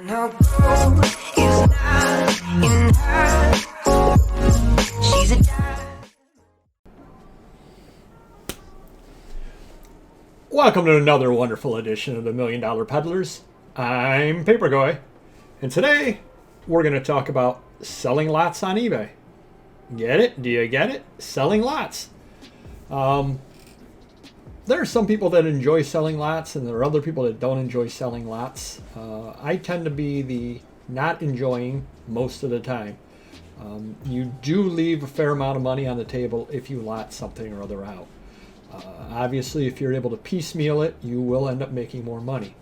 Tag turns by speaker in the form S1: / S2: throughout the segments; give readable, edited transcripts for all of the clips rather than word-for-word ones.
S1: No gold is not in her. She's a diamond.
S2: Welcome to another wonderful edition of the Million Dollar Peddlers. I'm Papergoy, and today we're going to talk about selling lots on eBay. Get it? Do you get it? Selling lots. There are some people that enjoy selling lots, and there are other people that don't enjoy selling lots. I tend to be the not enjoying most of the time. You do leave a fair amount of money on the table if you lot something or other out. Obviously, if you're able to piecemeal it, you will end up making more money.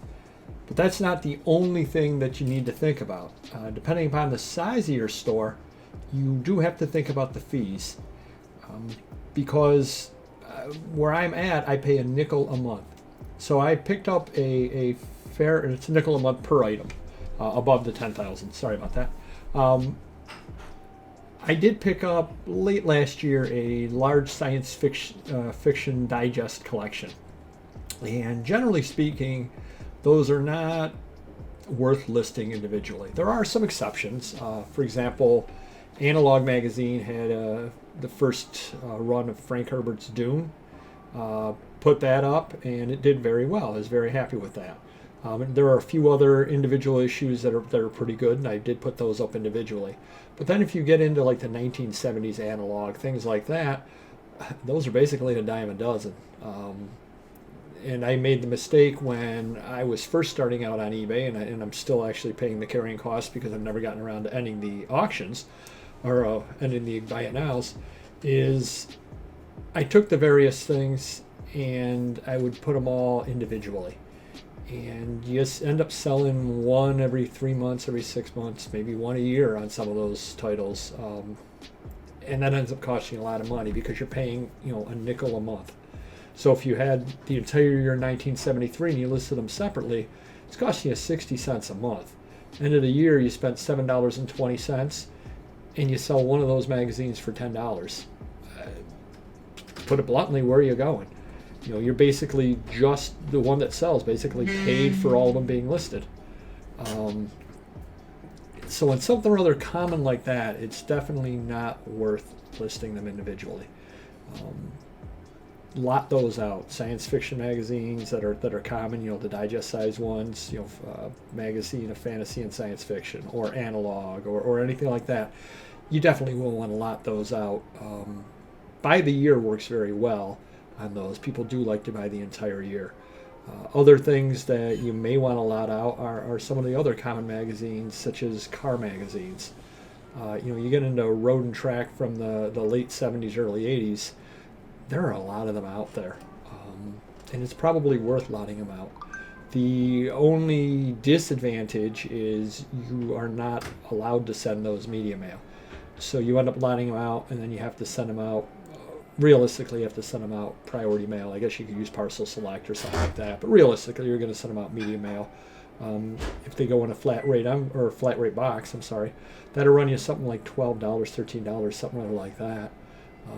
S2: But that's not the only thing that you need to think about. Depending upon the size of your store, you do have to think about the fees. Because where I'm at, I pay a nickel a month. So I picked up a fair, it's a nickel a month per item, above the 10,000. Sorry about that. I did pick up late last year a large science fiction digest collection. And generally speaking, those are not worth listing individually. There are some exceptions. For example, Analog Magazine had the first run of Frank Herbert's Dune. Put that up, and it did very well. I was very happy with that. There are a few other individual issues that are pretty good, and I did put those up individually. But then if you get into like the 1970s analog, things like that, those are basically a dime a dozen. And I made the mistake when I was first starting out on eBay, and I'm still actually paying the carrying costs because I've never gotten around to ending the auctions, or ending the buy it nows, is I took the various things and I would put them all individually. And you just end up selling one every 3 months, every 6 months, maybe one a year on some of those titles. And that ends up costing you a lot of money because you're paying, a nickel a month. So if you had the entire year 1973 and you listed them separately, it's costing you 60 cents a month. End of the year, you spent $7.20 and you sell one of those magazines for $10. Put it bluntly, where are you going? You're basically just the one that sells, basically paid for all of them being listed. So when something or other common like that, it's definitely not worth listing them individually. Lot those out. Science fiction magazines that are common, the digest size ones, magazine of fantasy and science fiction, or analog, or anything like that. You definitely will want to lot those out. By the year works very well on those. People do like to buy the entire year. Other things that you may want to lot out are some of the other common magazines, such as car magazines. You get into Road and Track from the late 70s, early 80s, there are a lot of them out there. And it's probably worth lotting them out. The only disadvantage is you are not allowed to send those media mail. So you end up lotting them out, and then you have to send them out. Realistically, you have to send them out priority mail. I guess you could use Parcel Select or something like that. But realistically, you're going to send them out media mail. If they go in a flat rate box, that'll run you something like $12, $13, something like that.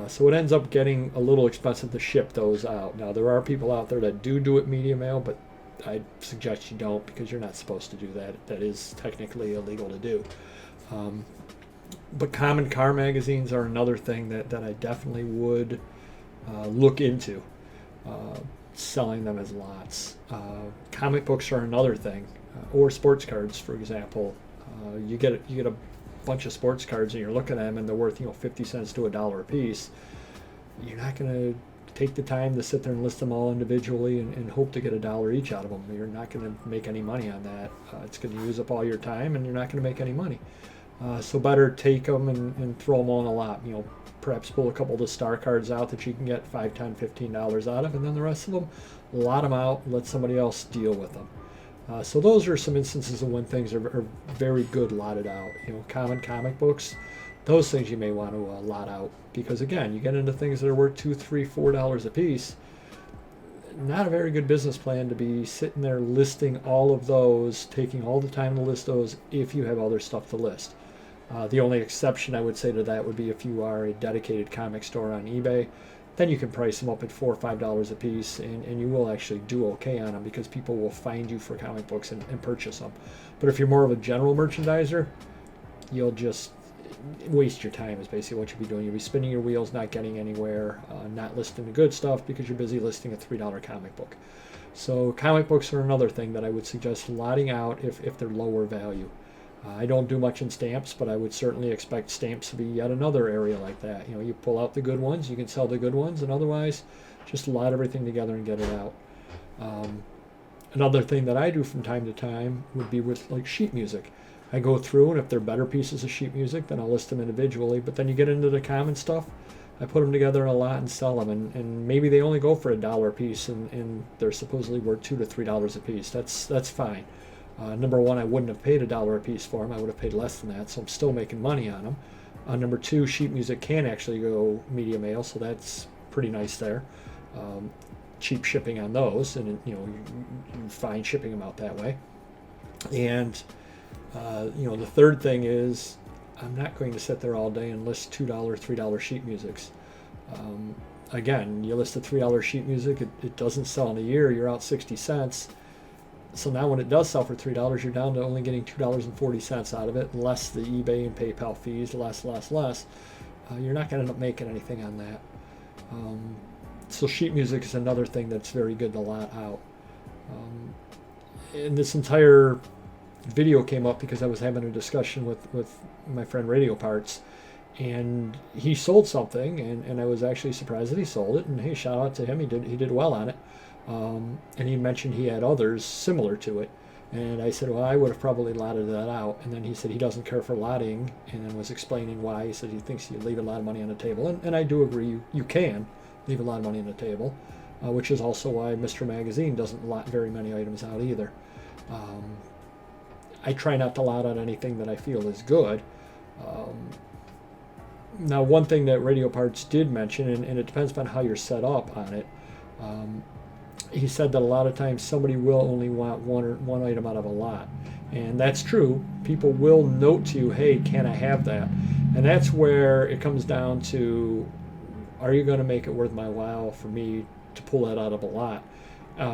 S2: So it ends up getting a little expensive to ship those out. Now, there are people out there that do it media mail, but I suggest you don't, because you're not supposed to do that. That is technically illegal to do. But common car magazines are another thing that I definitely would look into, selling them as lots. Comic books are another thing, or sports cards, for example. You get a bunch of sports cards and you're looking at them and they're worth 50 cents to $1 a piece. You're not going to take the time to sit there and list them all individually and hope to get $1 each out of them. You're not going to make any money on that. It's going to use up all your time and you're not going to make any money. So better take them and throw them all in a lot. Perhaps pull a couple of the star cards out that you can get $5, $10, $15 out of, and then the rest of them, lot them out, let somebody else deal with them. So those are some instances of when things are very good lotted out. Common comic books, those things you may want to lot out, because again, you get into things that are worth $2, $3, $4 a piece. Not a very good business plan to be sitting there listing all of those, taking all the time to list those if you have other stuff to list. The only exception I would say to that would be if you are a dedicated comic store on eBay. then you can price them up at $4 or $5 a piece, and you will actually do okay on them because people will find you for comic books and purchase them. But if you're more of a general merchandiser, you'll just waste your time is basically what you'll be doing. You'll be spinning your wheels, not getting anywhere, not listing the good stuff because you're busy listing a $3 comic book. So comic books are another thing that I would suggest lotting out if they're lower value. I don't do much in stamps, but I would certainly expect stamps to be yet another area like that. You know, you pull out the good ones, you can sell the good ones, and otherwise just lot everything together and get it out. Another thing that I do from time to time would be with like sheet music. I go through, and if they're better pieces of sheet music, then I'll list them individually. But then you get into the common stuff, I put them together in a lot and sell them. And maybe they only go for $1 a piece, and they're supposedly worth $2 to $3 a piece. That's fine. Number one, I wouldn't have paid $1 a piece for them. I would have paid less than that, so I'm still making money on them. Number two, sheet music can actually go media mail, so that's pretty nice there. Cheap shipping on those, and you find shipping them out that way. And the third thing is I'm not going to sit there all day and list $2, $3 sheet musics. Again, you list a $3 sheet music, it doesn't sell in a year, you're out 60 cents. So now when it does sell for $3, you're down to only getting $2.40 out of it, less the eBay and PayPal fees, less. You're not going to end up making anything on that. So sheet music is another thing that's very good to lot out. And this entire video came up because I was having a discussion with my friend Radio Parts, and he sold something, and I was actually surprised that he sold it. And hey, shout out to him, he did well on it. And he mentioned he had others similar to it, and I said, well, I would have probably lotted that out. And then he said he doesn't care for lotting, and then was explaining why. He said he thinks you leave a lot of money on the table, and I do agree, you can leave a lot of money on the table, which is also why Mr. Magazine doesn't lot very many items out either. I try not to lot out anything that I feel is good. Now, one thing that Radio Parts did mention, and it depends upon how you're set up on it, he said that a lot of times somebody will only want one item out of a lot. And that's true. People will note to you, hey, can I have that? And that's where it comes down to, are you going to make it worth my while for me to pull that out of a lot?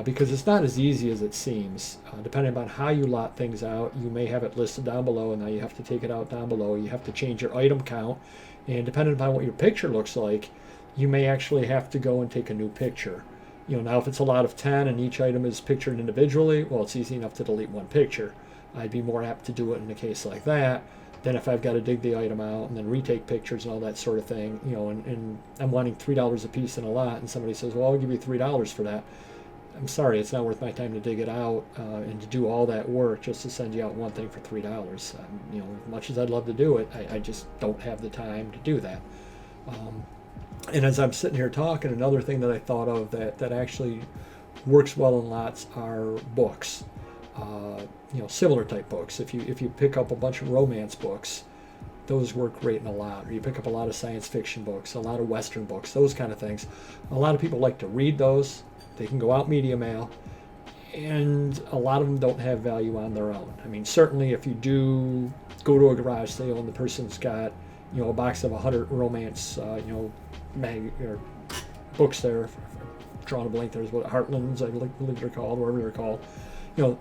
S2: Because it's not as easy as it seems. Depending on how you lot things out, you may have it listed down below, and now you have to take it out down below. You have to change your item count, and depending upon what your picture looks like, you may actually have to go and take a new picture. Now if it's a lot of 10 and each item is pictured individually, well, it's easy enough to delete one picture. I'd be more apt to do it in a case like that than if I've got to dig the item out and then retake pictures and all that sort of thing. And I'm wanting $3 a piece in a lot, and somebody says, well, I'll give you $3 for that. I'm sorry, it's not worth my time to dig it out and to do all that work just to send you out one thing for $3. As much as I'd love to do it, I just don't have the time to do that. And as I'm sitting here talking, another thing that I thought of that actually works well in lots are books. Similar type books. If you pick up a bunch of romance books, those work great in a lot. Or you pick up a lot of science fiction books, a lot of Western books, those kind of things. A lot of people like to read those. They can go out media mail, and a lot of them don't have value on their own. I mean, certainly if you do go to a garage sale and the person's got, a box of 100 romance, or books there, drawing a blank, there's what Heartlands, I believe they're called, whatever they're called.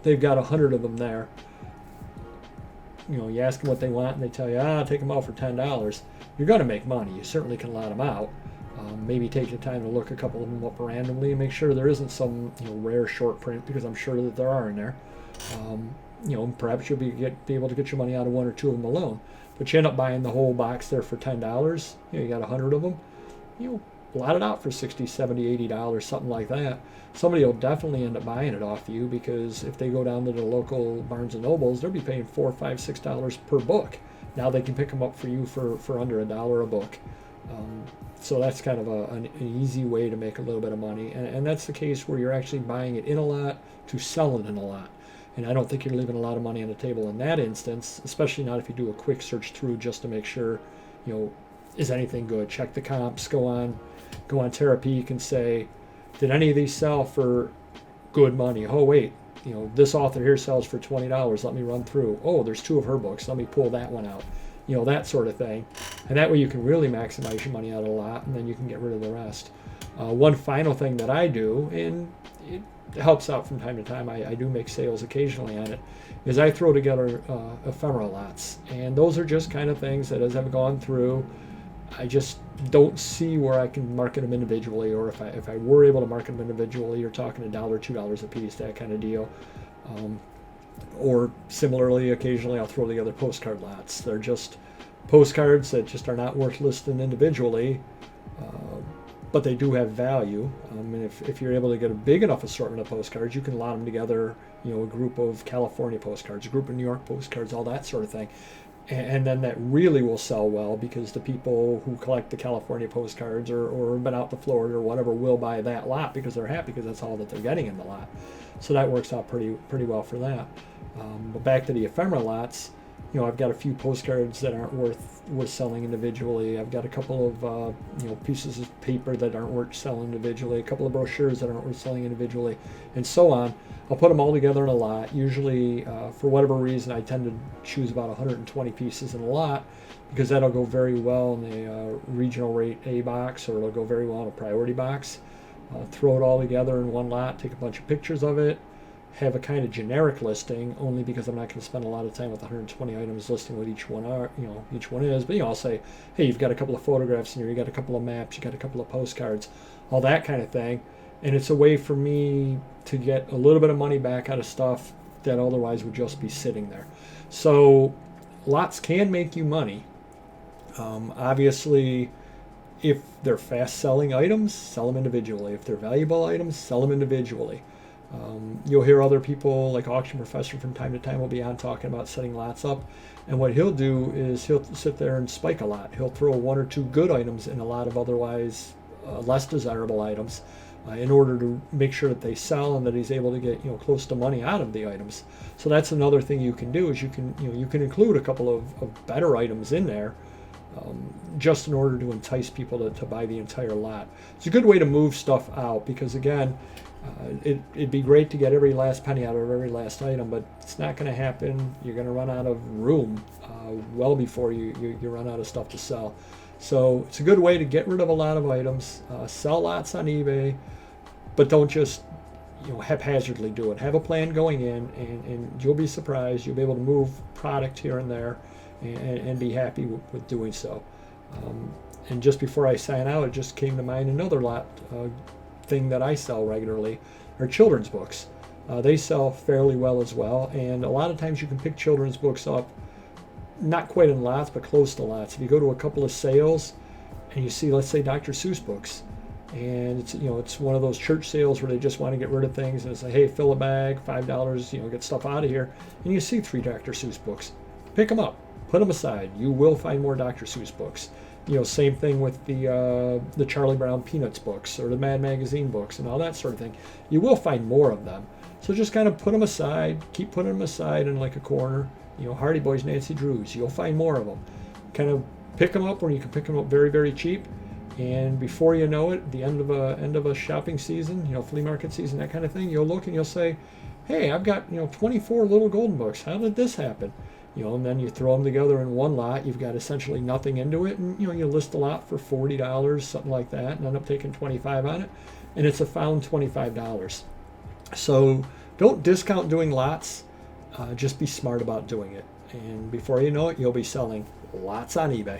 S2: They've got 100 of them there. You ask them what they want, and they tell you, take them out for $10. You're going to make money. You certainly can lot them out. Maybe take the time to look a couple of them up randomly and make sure there isn't some rare short print, because I'm sure that there are in there. Perhaps you'll be able to get your money out of one or two of them alone. But you end up buying the whole box there for $10. You got 100 of them. Lot it out for $60, $70, $80, something like that. Somebody will definitely end up buying it off you, because if they go down to the local Barnes and Nobles, they'll be paying $4, $5, $6 per book. Now they can pick them up for you for under $1 a book. So that's kind of an easy way to make a little bit of money. And that's the case where you're actually buying it in a lot to sell it in a lot. And I don't think you're leaving a lot of money on the table in that instance, especially not if you do a quick search through just to make sure, is anything good? Check the comps, go on Terapeak and say, did any of these sell for good money? Oh, wait, this author here sells for $20. Let me run through. Oh, there's 2 of her books. Let me pull that one out. That sort of thing. And that way you can really maximize your money out a lot, and then you can get rid of the rest. One final thing that I do, and it helps out from time to time, I do make sales occasionally on it, is I throw together ephemera lots. And those are just kind of things that as I've gone through, I just don't see where I can market them individually, or if I were able to market them individually, you're talking $1, $2 a piece, that kind of deal. Or similarly, occasionally I'll throw together postcard lots. They're just postcards that just are not worth listing individually, but they do have value. And if you're able to get a big enough assortment of postcards, you can lot them together, a group of California postcards, a group of New York postcards, all that sort of thing. And then that really will sell well, because the people who collect the California postcards or have been out to Florida or whatever will buy that lot because they're happy, because that's all that they're getting in the lot. So that works out pretty well for that. But back to the ephemera lots, I've got a few postcards that aren't worth selling individually. I've got a couple of pieces of paper that aren't worth selling individually, a couple of brochures that aren't worth selling individually, and so on. I'll put them all together in a lot. Usually, for whatever reason, I tend to choose about 120 pieces in a lot, because that'll go very well in the regional rate A box, or it'll go very well in a priority box. Throw it all together in one lot, take a bunch of pictures of it, have a kind of generic listing, only because I'm not going to spend a lot of time with 120 items listing what each one are, each one is. But I'll say, hey, you've got a couple of photographs in here, you got a couple of maps, you got a couple of postcards, all that kind of thing. And it's a way for me to get a little bit of money back out of stuff that otherwise would just be sitting there. So lots can make you money. Obviously, if they're fast selling items, sell them individually. If they're valuable items, sell them individually. You'll hear other people, like Auction Professor from time to time, will be on talking about setting lots up. And what he'll do is he'll sit there and spike a lot. He'll throw one or two good items in a lot of otherwise less desirable items in order to make sure that they sell and that he's able to get close to money out of the items. So that's another thing you can do, is you can include a couple of better items in there, just in order to entice people to buy the entire lot. It's a good way to move stuff out, because again, it'd be great to get every last penny out of every last item, but it's not going to happen. You're going to run out of room well before you run out of stuff to sell. So it's a good way to get rid of a lot of items, sell lots on eBay, but don't just haphazardly do it. Have a plan going in, and you'll be surprised. You'll be able to move product here and there and be happy with doing so. And just before I sign out, it just came to mind another lot thing that I sell regularly are children's books. They sell fairly well as well, and a lot of times you can pick children's books up not quite in lots, but close to lots. If you go to a couple of sales and you see, let's say, Dr. Seuss books, and it's one of those church sales where they just want to get rid of things, and it's like, hey, fill a bag, $5, get stuff out of here, and you see 3 Dr. Seuss books, pick them up, put them aside. You will find more Dr. Seuss books. Same thing with the Charlie Brown Peanuts books or the Mad Magazine books and all that sort of thing. You will find more of them. So just kind of put them aside, keep putting them aside in like a corner. Hardy Boys, Nancy Drews, you'll find more of them. Kind of pick them up when you can pick them up very, very cheap. And before you know it, the end of a shopping season, flea market season, that kind of thing, you'll look and you'll say, hey, I've got 24 little golden books. How did this happen? And then you throw them together in one lot. You've got essentially nothing into it, and you list a lot for $40, something like that, and end up taking $25 on it, and it's a found $25. So don't discount doing lots. Just be smart about doing it, and before you know it, you'll be selling lots on eBay.